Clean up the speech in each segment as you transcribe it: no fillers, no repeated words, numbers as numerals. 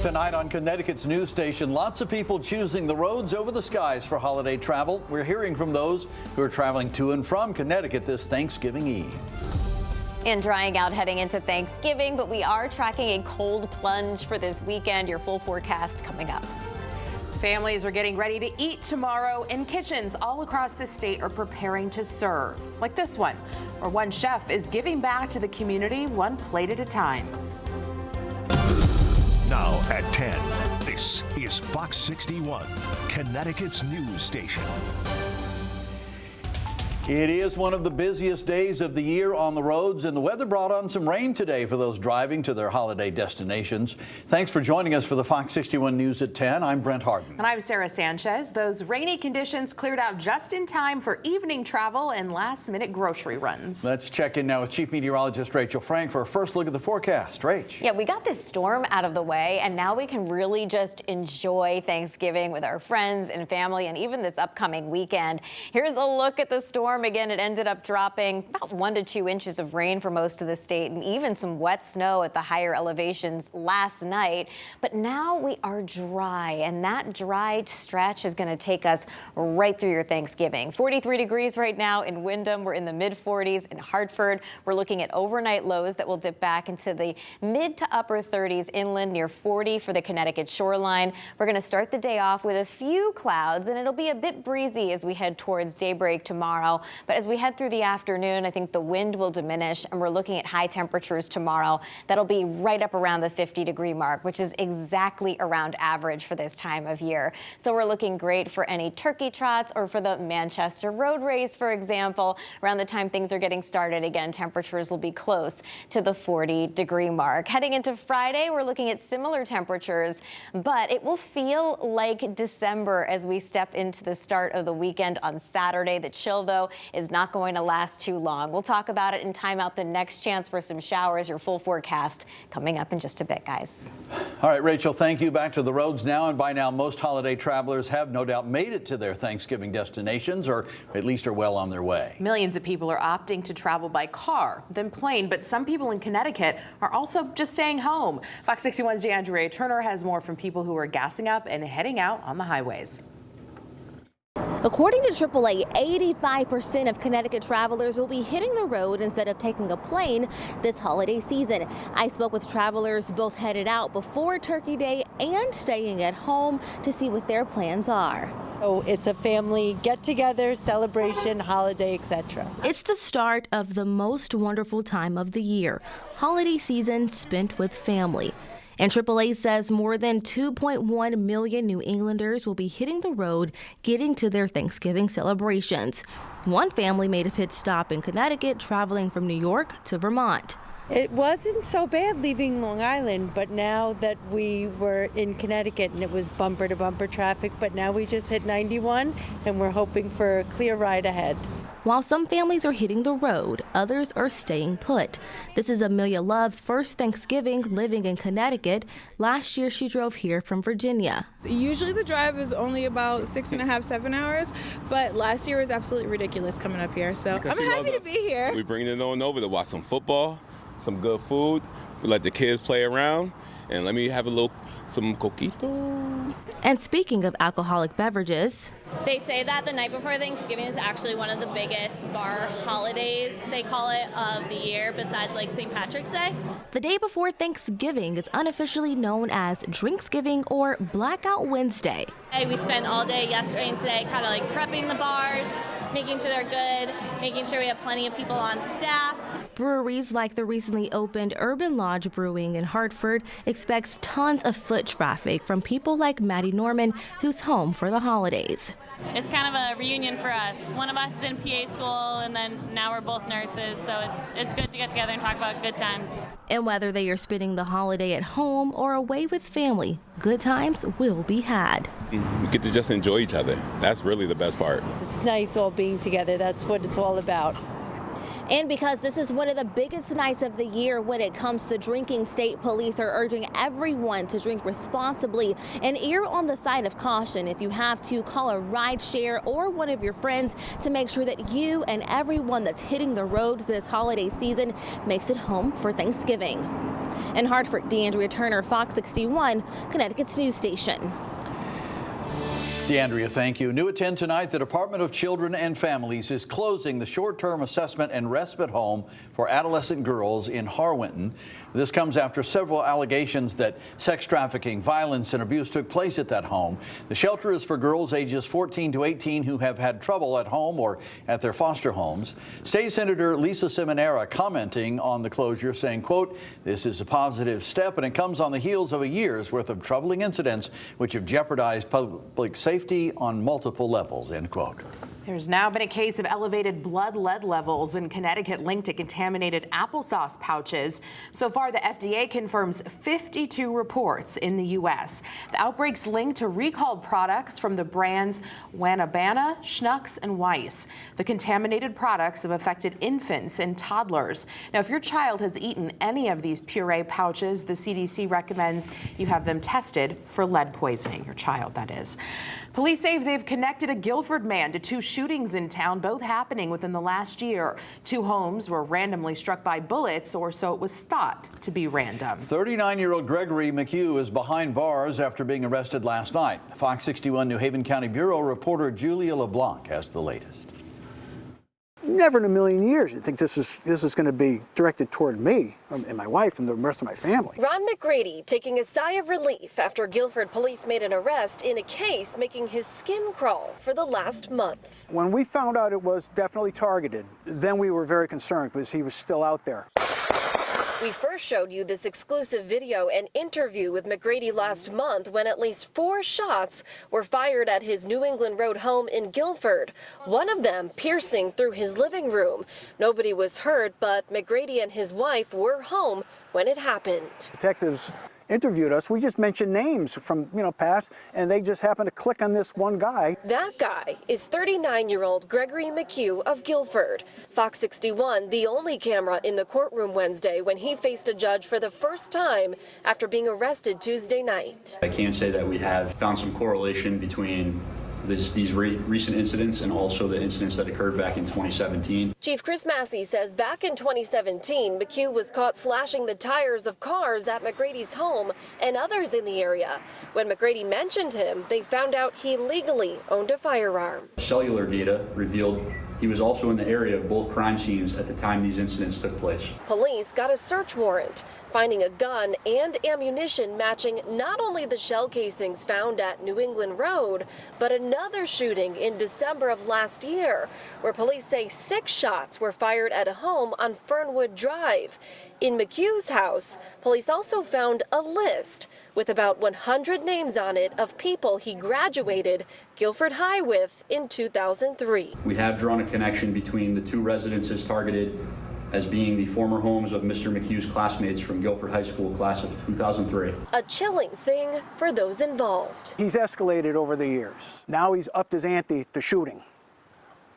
Tonight on Connecticut's news station, lots of people choosing the roads over the skies for holiday travel. We're hearing from those who are traveling to and from Connecticut this Thanksgiving Eve. And drying out heading into Thanksgiving, but we are tracking a cold plunge for this weekend. Your full forecast coming up. Families are getting ready to eat tomorrow, and kitchens all across the state are preparing to serve. Like this one, where one chef is giving back to the community one plate at a time. Now at 10, this is Fox 61, Connecticut's news station. It is one of the busiest days of the year on the roads, and the weather brought on some rain today for those driving to their holiday destinations. Thanks for joining us for the Fox 61 News at 10. I'm Brent Harden. And I'm Sarah Sanchez. Those rainy conditions cleared out just in time for evening travel and last-minute grocery runs. Let's check in now with Chief Meteorologist Rachel Frank for a first look at the forecast. Rach. Yeah, we got this storm out of the way, and now we can really just enjoy Thanksgiving with our friends and family, and even this upcoming weekend. Here's a look at the storm. Again, it ended up dropping about 1 to 2 inches of rain for most of the state, and even some wet snow at the higher elevations last night. But now we are dry, and that dry stretch is going to take us right through your Thanksgiving. 43 degrees right now in Windham. We're in the mid-40s in Hartford. We're looking at overnight lows that will dip back into the mid to upper 30s inland, near 40 for the Connecticut shoreline. We're going to start the day off with a few clouds, and it'll be a bit breezy as we head towards daybreak tomorrow. But as we head through the afternoon, I think the wind will diminish, and we're looking at high temperatures tomorrow. That'll be right up around the 50-degree mark, which is exactly around average for this time of year. So we're looking great for any turkey trots or for the Manchester Road Race, for example. Around the time things are getting started again, temperatures will be close to the 40-degree mark. Heading into Friday, we're looking at similar temperatures, but it will feel like December as we step into the start of the weekend on Saturday. The chill, though, is not going to last too long. We'll talk about it in time out the next chance for some showers. Your full forecast coming up in just a bit, guys. All right, Rachel, thank you. Back to the roads now. And by now, most holiday travelers have no doubt made it to their Thanksgiving destinations, or at least are well on their way. Millions of people are opting to travel by car, then plane, but some people in Connecticut are also just staying home. Fox 61's DeAndrea Turner has more from people who are gassing up and heading out on the highways. According to AAA, 85% of Connecticut travelers will be hitting the road instead of taking a plane this holiday season. I spoke with travelers both headed out before Turkey Day and staying at home to see what their plans are. Oh, it's a family get-together, celebration, holiday, etc. It's the start of the most wonderful time of the year, holiday season spent with family. And AAA says more than 2.1 million New Englanders will be hitting the road, getting to their Thanksgiving celebrations. One family made a pit stop in Connecticut, traveling from New York to Vermont. It wasn't so bad leaving Long Island, but now that we were in Connecticut and it was bumper-to-bumper traffic, but now we just hit 91 and we're hoping for a clear ride ahead. While some families are hitting the road, others are staying put. This is Amelia Love's first Thanksgiving living in Connecticut. Last year, she drove here from Virginia. Usually the drive is only about 6.5, 7 hours, but last year was absolutely ridiculous coming up here, so I'm happy to be here. We bring it on over to watch some football, some good food. We let the kids play around, and let me have some coquito. And speaking of alcoholic beverages, they say that the night before Thanksgiving is actually one of the biggest bar holidays, they call it, of the year, besides like St. Patrick's Day. The day before Thanksgiving is unofficially known as Drinksgiving or Blackout Wednesday. We spent all day yesterday and today kind of like prepping the bars, making sure they're good, making sure we have plenty of people on staff. Breweries like the recently opened Urban Lodge Brewing in Hartford expects tons of foot traffic from people like Maddie Norman, who's home for the holidays. It's kind of a reunion for us. One of us is in PA school, and then now we're both nurses, so it's good to get together and talk about good times. And whether they are spending the holiday at home or away with family, good times will be had. We get to just enjoy each other. That's really the best part. It's nice all being together. That's what it's all about. And because this is one of the biggest nights of the year when it comes to drinking, state police are urging everyone to drink responsibly and err on the side of caution. If you have to, call a ride share or one of your friends to make sure that you and everyone that's hitting the roads this holiday season makes it home for Thanksgiving. In Hartford, DeAndrea Turner, Fox 61, Connecticut's news station. DeAndrea, thank you. New at 10 tonight, the Department of Children and Families is closing the short-term assessment and respite home for adolescent girls in Harwinton. This comes after several allegations that sex trafficking, violence, and abuse took place at that home. The shelter is for girls ages 14 to 18 who have had trouble at home or at their foster homes. State Senator Lisa Seminara commenting on the closure, saying, quote, "This is a positive step and it comes on the heels of a year's worth of troubling incidents which have jeopardized public safety on multiple levels," end quote. There's now been a case of elevated blood lead levels in Connecticut linked to contaminated applesauce pouches. So far, the FDA confirms 52 reports in the U.S. The outbreak's linked to recalled products from the brands Wanabana, Schnucks, and Weiss. The contaminated products have affected infants and toddlers. Now, if your child has eaten any of these puree pouches, the CDC recommends you have them tested for lead poisoning, your child, that is. Police say they've connected a Guilford man to two shootings in town, both happening within the last year. Two homes were randomly struck by bullets, or so it was thought to be random. 39-year-old Gregory McHugh is behind bars after being arrested last night. Fox 61 New Haven County Bureau reporter Julia LeBlanc has the latest. Never in a million years you think this is going to be directed toward me and my wife and the rest of my family. Ron McGrady taking a sigh of relief after Guilford police made an arrest in a case making his skin crawl for the last month. When we found out it was definitely targeted, then we were very concerned because he was still out there. We first showed you this exclusive video and interview with McGrady last month when at least 4 shots were fired at his New England Road home in Guilford, one of them piercing through his living room. Nobody was hurt, but McGrady and his wife were home when it happened. Detectives interviewed us. We just mentioned names from, past, and they just happened to click on this one guy. That guy is 39-year-old Gregory McHugh of Guilford. Fox 61, the only camera in the courtroom Wednesday when he faced a judge for the first time after being arrested Tuesday night. I can say that we have found some correlation between these recent incidents and also the incidents that occurred back in 2017. Chief Chris Massey says back in 2017, McHugh was caught slashing the tires of cars at McGrady's home and others in the area. When McGrady mentioned him, they found out he legally owned a firearm. Cellular data revealed he was also in the area of both crime scenes at the time these incidents took place. Police got a search warrant, finding a gun and ammunition matching not only the shell casings found at New England Road, but another shooting in December of last year, where police say 6 shots were fired at a home on Fernwood Drive. In McHugh's house, police also found a list with about 100 names on it of people he graduated Guilford High with in 2003. We have drawn a connection between the 2 residences targeted as being the former homes of Mr. McHugh's classmates from Guilford High School class of 2003. A chilling thing for those involved. He's escalated over the years. Now he's upped his ante to shooting.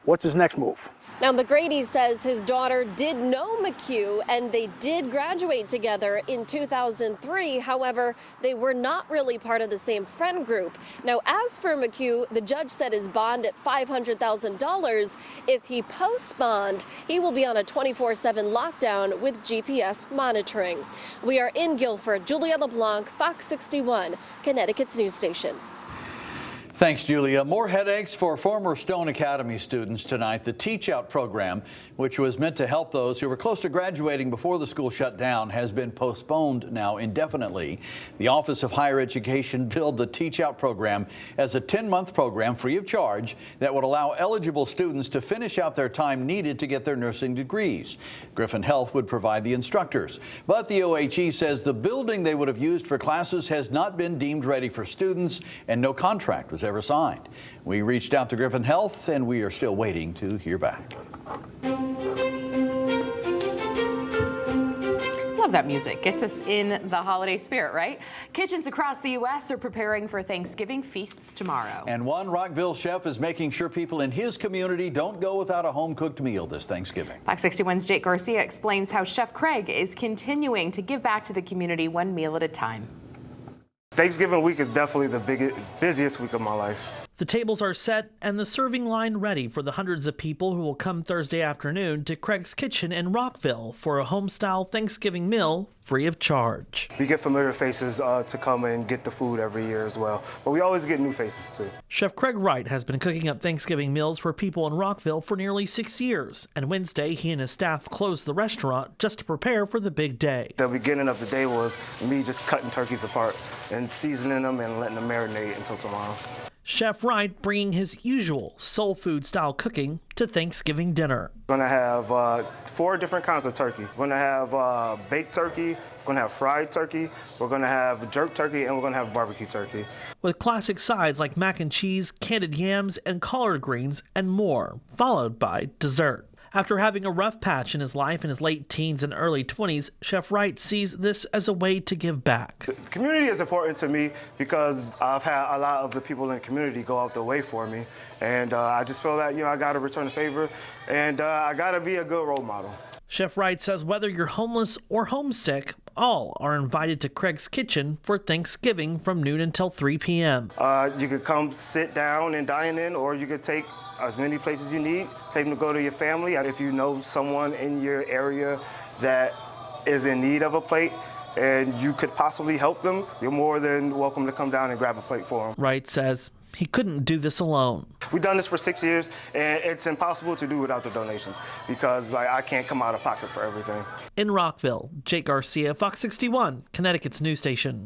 What's his next move? Now, McGrady says his daughter did know McHugh and they did graduate together in 2003. However, they were not really part of the same friend group. Now, as for McHugh, the judge set his bond at $500,000. If he posts bond, he will be on a 24/7 lockdown with GPS monitoring. We are in Guilford. Julia LeBlanc, Fox 61, Connecticut's news station. Thanks, Julia. More headaches for former Stone Academy students tonight. The Teachout program, which was meant to help those who were close to graduating before the school shut down, has been postponed now indefinitely. The Office of Higher Education billed the Teachout program as a 10-month program free of charge that would allow eligible students to finish out their time needed to get their nursing degrees. Griffin Health would provide the instructors. But the OHE says the building they would have used for classes has not been deemed ready for students and no contract was ever signed. We reached out to Griffin Health and we are still waiting to hear back. love that music. Gets us in the holiday spirit, right? Kitchens across the U.S. are preparing for Thanksgiving feasts tomorrow. And one Rockville chef is making sure people in his community don't go without a home-cooked meal this Thanksgiving. Fox 61's Jake Garcia explains how Chef Craig is continuing to give back to the community one meal at a time. Thanksgiving week is definitely the busiest week of my life. The tables are set and the serving line ready for the hundreds of people who will come Thursday afternoon to Craig's Kitchen in Rockville for a home-style Thanksgiving meal free of charge. We get familiar faces to come and get the food every year as well, but we always get new faces too. Chef Craig Wright has been cooking up Thanksgiving meals for people in Rockville for nearly 6 years, and Wednesday he and his staff closed the restaurant just to prepare for the big day. The beginning of the day was me just cutting turkeys apart and seasoning them and letting them marinate until tomorrow. Chef Wright bringing his usual soul food style cooking to Thanksgiving dinner. We're gonna have 4 different kinds of turkey. We're gonna have baked turkey, we're gonna have fried turkey, we're gonna have jerk turkey, and we're gonna have barbecue turkey. With classic sides like mac and cheese, candied yams, and collard greens, and more, followed by dessert. After having a rough patch in his life in his late teens and early 20s, Chef Wright sees this as a way to give back. The community is important to me because I've had a lot of the people in the community go out the way for me. And I just feel that, I got to return the favor and I got to be a good role model. Chef Wright says whether you're homeless or homesick, all are invited to Craig's Kitchen for Thanksgiving from noon until 3 p.m. You could come sit down and dine in, or you could take as many places you need. Take them to go to your family. If you know someone in your area that is in need of a plate and you could possibly help them, you're more than welcome to come down and grab a plate for them. Wright says he couldn't do this alone. We've done this for 6 years, and it's impossible to do without the donations because I can't come out of pocket for everything. In Rockville, Jake Garcia, Fox 61, Connecticut's news station.